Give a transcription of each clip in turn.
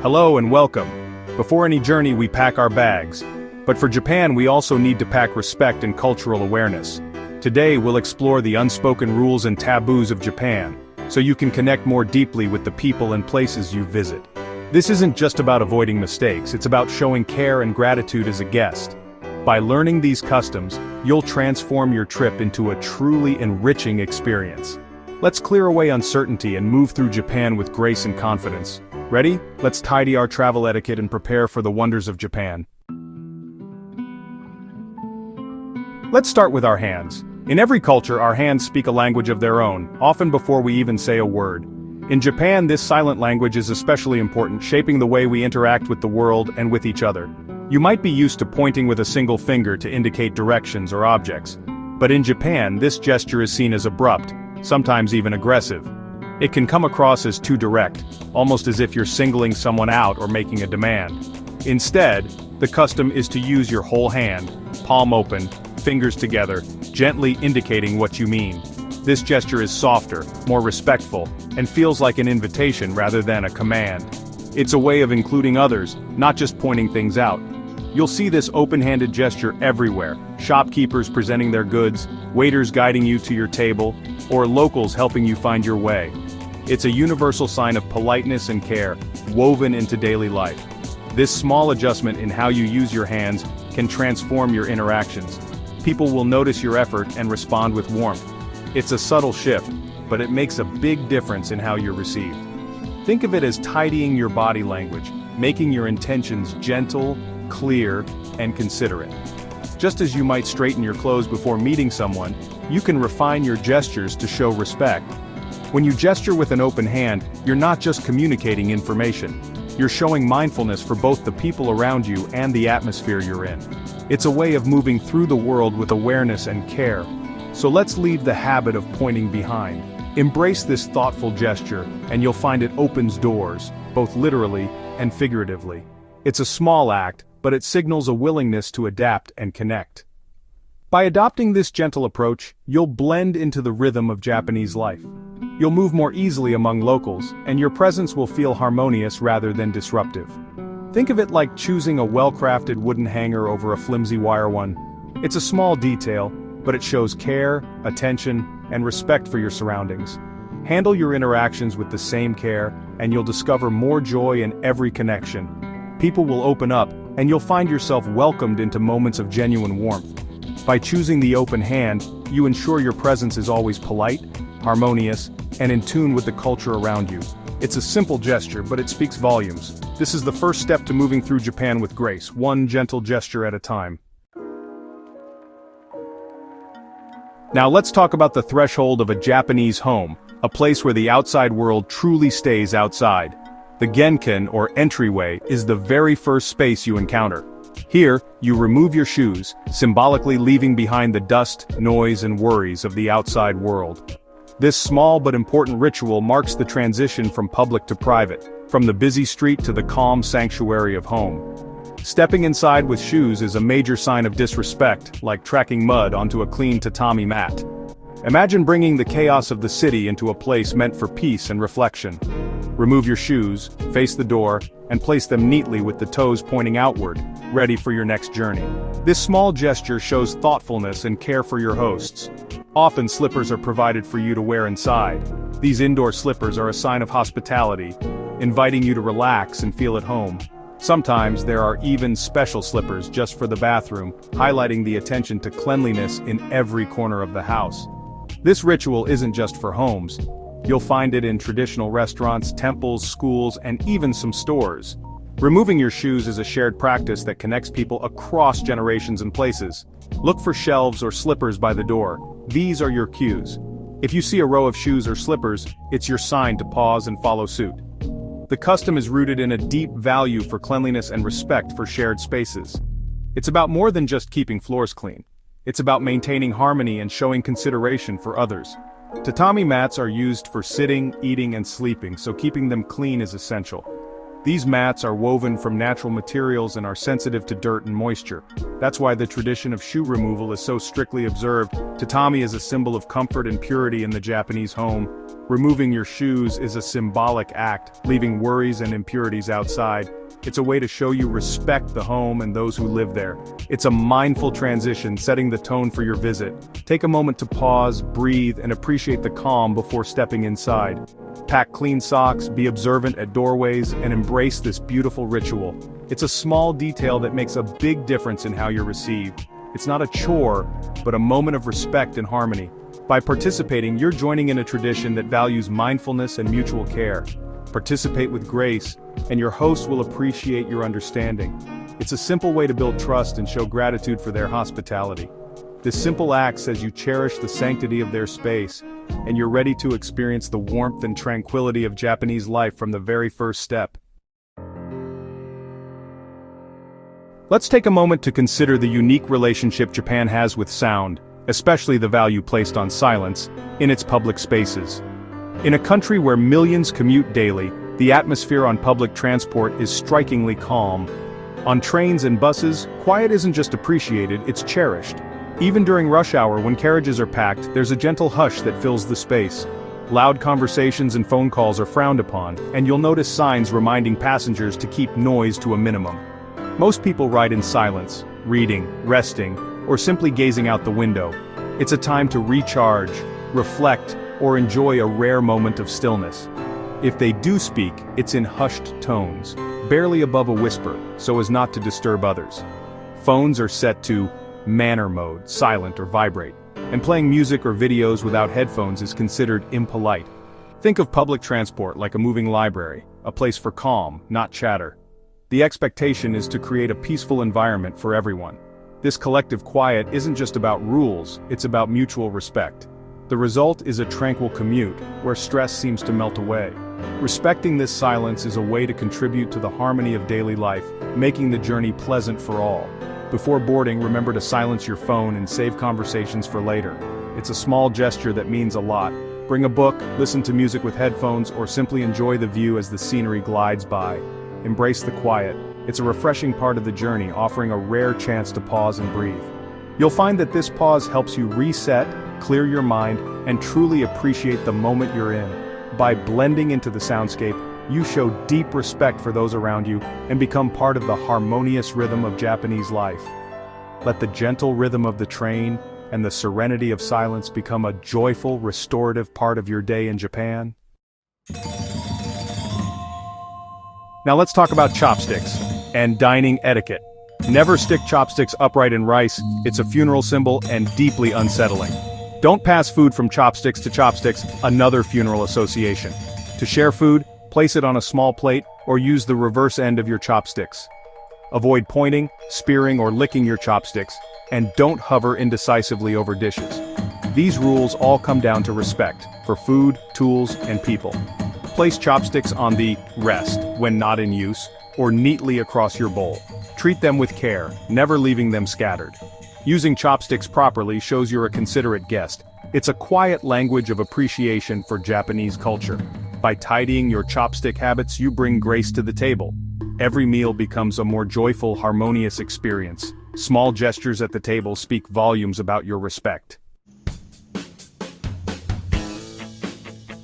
Hello and welcome. Before any journey we pack our bags. But for Japan we also need to pack respect and cultural awareness. Today we'll explore the unspoken rules and taboos of Japan, so you can connect more deeply with the people and places you visit. This isn't just about avoiding mistakes, it's about showing care and gratitude as a guest. By learning these customs, you'll transform your trip into a truly enriching experience. Let's clear away uncertainty and move through Japan with grace and confidence. Ready? Let's tidy our travel etiquette and prepare for the wonders of Japan. Let's start with our hands. In every culture, our hands speak a language of their own, often before we even say a word. In Japan, this silent language is especially important, shaping the way we interact with the world and with each other. You might be used to pointing with a single finger to indicate directions or objects. But in Japan, this gesture is seen as abrupt, sometimes even aggressive. It can come across as too direct, almost as if you're singling someone out or making a demand. Instead, the custom is to use your whole hand, palm open, fingers together, gently indicating what you mean. This gesture is softer, more respectful, and feels like an invitation rather than a command. It's a way of including others, not just pointing things out. You'll see this open-handed gesture everywhere, shopkeepers presenting their goods, waiters guiding you to your table, or locals helping you find your way. It's a universal sign of politeness and care, woven into daily life. This small adjustment in how you use your hands can transform your interactions. People will notice your effort and respond with warmth. It's a subtle shift, but it makes a big difference in how you're received. Think of it as tidying your body language, making your intentions gentle, clear, and considerate. Just as you might straighten your clothes before meeting someone, you can refine your gestures to show respect. When you gesture with an open hand, you're not just communicating information. You're showing mindfulness for both the people around you and the atmosphere you're in. It's a way of moving through the world with awareness and care. So let's leave the habit of pointing behind. Embrace this thoughtful gesture, and you'll find it opens doors, both literally and figuratively. It's a small act, but it signals a willingness to adapt and connect. By adopting this gentle approach, you'll blend into the rhythm of Japanese life. You'll move more easily among locals, and your presence will feel harmonious rather than disruptive. Think of it like choosing a well-crafted wooden hanger over a flimsy wire one. It's a small detail, but it shows care, attention, and respect for your surroundings. Handle your interactions with the same care, and you'll discover more joy in every connection. People will open up, and you'll find yourself welcomed into moments of genuine warmth. By choosing the open hand, you ensure your presence is always polite, harmonious, and in tune with the culture around you. It's a simple gesture, but it speaks volumes. This is the first step to moving through Japan with grace, one gentle gesture at a time. Now let's talk about the threshold of a Japanese home, a place where the outside world truly stays outside. The genkan, or entryway, is the very first space you encounter. Here, you remove your shoes, symbolically leaving behind the dust, noise, and worries of the outside world. This small but important ritual marks the transition from public to private, from the busy street to the calm sanctuary of home. Stepping inside with shoes is a major sign of disrespect, like tracking mud onto a clean tatami mat. Imagine bringing the chaos of the city into a place meant for peace and reflection. Remove your shoes, face the door, and place them neatly with the toes pointing outward, ready for your next journey. This small gesture shows thoughtfulness and care for your hosts. Often slippers are provided for you to wear inside. These indoor slippers are a sign of hospitality, inviting you to relax and feel at home. Sometimes there are even special slippers just for the bathroom, highlighting the attention to cleanliness in every corner of the house. This ritual isn't just for homes. You'll find it in traditional restaurants, temples, schools, and even some stores. Removing your shoes is a shared practice that connects people across generations and places. Look for shelves or slippers by the door. These are your cues. If you see a row of shoes or slippers, it's your sign to pause and follow suit. The custom is rooted in a deep value for cleanliness and respect for shared spaces. It's about more than just keeping floors clean. It's about maintaining harmony and showing consideration for others. Tatami mats are used for sitting, eating, and sleeping, so keeping them clean is essential. These mats are woven from natural materials and are sensitive to dirt and moisture. That's why the tradition of shoe removal is so strictly observed. Tatami is a symbol of comfort and purity in the Japanese home. Removing your shoes is a symbolic act, leaving worries and impurities outside. It's a way to show you respect the home and those who live there. It's a mindful transition, setting the tone for your visit. Take a moment to pause, breathe, and appreciate the calm before stepping inside. Pack clean socks, be observant at doorways, and embrace this beautiful ritual. It's a small detail that makes a big difference in how you're received. It's not a chore, but a moment of respect and harmony. By participating, you're joining in a tradition that values mindfulness and mutual care. Participate with grace, and your host will appreciate your understanding. It's a simple way to build trust and show gratitude for their hospitality. This simple act says you cherish the sanctity of their space, and you're ready to experience the warmth and tranquility of Japanese life from the very first step. Let's take a moment to consider the unique relationship Japan has with sound, especially the value placed on silence, in its public spaces. In a country where millions commute daily, the atmosphere on public transport is strikingly calm. On trains and buses, quiet isn't just appreciated, it's cherished. Even during rush hour when carriages are packed, there's a gentle hush that fills the space. Loud conversations and phone calls are frowned upon, and you'll notice signs reminding passengers to keep noise to a minimum. Most people ride in silence, reading, resting, or simply gazing out the window. It's a time to recharge, reflect, or enjoy a rare moment of stillness. If they do speak, it's in hushed tones, barely above a whisper, so as not to disturb others. Phones are set to manner mode, silent or vibrate, and playing music or videos without headphones is considered impolite. Think of public transport like a moving library, a place for calm, not chatter. The expectation is to create a peaceful environment for everyone. This collective quiet isn't just about rules, it's about mutual respect. The result is a tranquil commute, where stress seems to melt away. Respecting this silence is a way to contribute to the harmony of daily life, making the journey pleasant for all. Before boarding, remember to silence your phone and save conversations for later. It's a small gesture that means a lot. Bring a book, listen to music with headphones, or simply enjoy the view as the scenery glides by. Embrace the quiet. It's a refreshing part of the journey, offering a rare chance to pause and breathe. You'll find that this pause helps you reset, clear your mind, and truly appreciate the moment you're in. By blending into the soundscape, you show deep respect for those around you and become part of the harmonious rhythm of Japanese life. Let the gentle rhythm of the train and the serenity of silence become a joyful, restorative part of your day in Japan. Now let's talk about chopsticks and dining etiquette. Never stick chopsticks upright in rice, it's a funeral symbol and deeply unsettling. Don't pass food from chopsticks to chopsticks, another funeral association. To share food, place it on a small plate, or use the reverse end of your chopsticks. Avoid pointing, spearing, or licking your chopsticks, and don't hover indecisively over dishes. These rules all come down to respect for food, tools, and people. Place chopsticks on the rest when not in use, or neatly across your bowl. Treat them with care, never leaving them scattered. Using chopsticks properly shows you're a considerate guest. It's a quiet language of appreciation for Japanese culture. By tidying your chopstick habits, you bring grace to the table. Every meal becomes a more joyful, harmonious experience. Small gestures at the table speak volumes about your respect.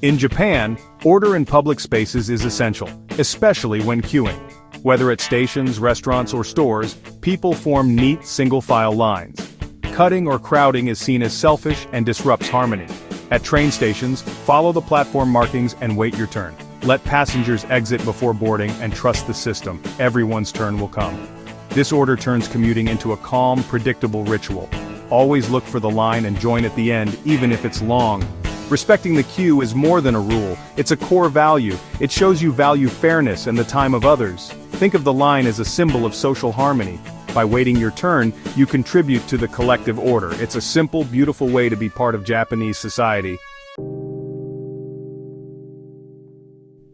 In Japan, order in public spaces is essential, especially when queuing. Whether at stations, restaurants, or stores, people form neat single-file lines. Cutting or crowding is seen as selfish and disrupts harmony. At train stations, follow the platform markings and wait your turn. Let passengers exit before boarding and trust the system. Everyone's turn will come. This order turns commuting into a calm, predictable ritual. Always look for the line and join at the end, even if it's long. Respecting the queue is more than a rule, it's a core value. It shows you value fairness and the time of others. Think of the line as a symbol of social harmony. By waiting your turn, you contribute to the collective order. It's a simple, beautiful way to be part of Japanese society.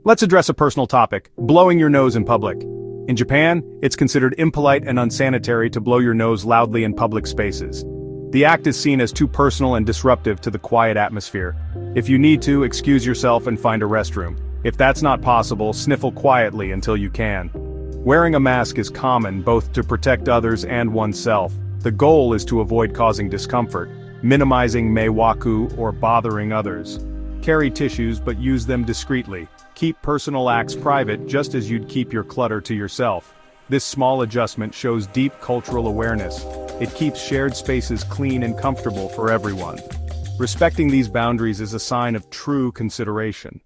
Let's address a personal topic: blowing your nose in public. In Japan, it's considered impolite and unsanitary to blow your nose loudly in public spaces. The act is seen as too personal and disruptive to the quiet atmosphere. If you need to, excuse yourself and find a restroom. If that's not possible, sniffle quietly until you can. Wearing a mask is common both to protect others and oneself. The goal is to avoid causing discomfort, minimizing meiwaku or bothering others. Carry tissues but use them discreetly. Keep personal acts private just as you'd keep your clutter to yourself. This small adjustment shows deep cultural awareness. It keeps shared spaces clean and comfortable for everyone. Respecting these boundaries is a sign of true consideration.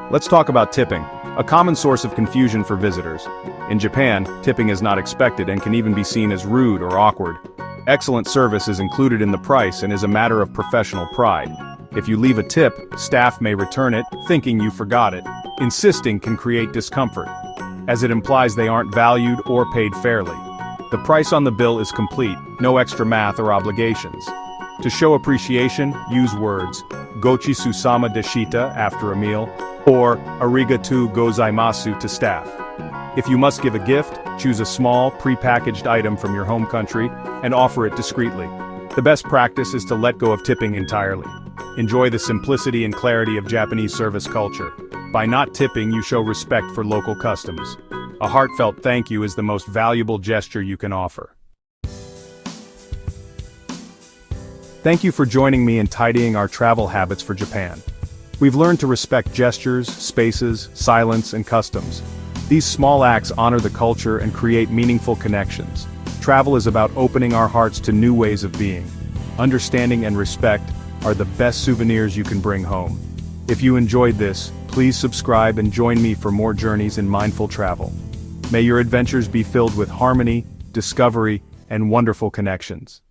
Let's talk about tipping, a common source of confusion for visitors. In Japan, tipping is not expected and can even be seen as rude or awkward. Excellent service is included in the price and is a matter of professional pride. If you leave a tip, staff may return it, thinking you forgot it. Insisting can create discomfort, as it implies they aren't valued or paid fairly. The price on the bill is complete, no extra math or obligations. To show appreciation, use words, gochi susama deshita after a meal, or arigatou gozaimasu to staff. If you must give a gift, choose a small, pre-packaged item from your home country and offer it discreetly. The best practice is to let go of tipping entirely. Enjoy the simplicity and clarity of Japanese service culture. By not tipping, you show respect for local customs. A heartfelt thank you is the most valuable gesture you can offer. Thank you for joining me in tidying our travel habits for Japan. We've learned to respect gestures, spaces, silence, and customs. These small acts honor the culture and create meaningful connections. Travel is about opening our hearts to new ways of being. Understanding and respect are the best souvenirs you can bring home. If you enjoyed this, please subscribe and join me for more journeys in mindful travel. May your adventures be filled with harmony, discovery, and wonderful connections.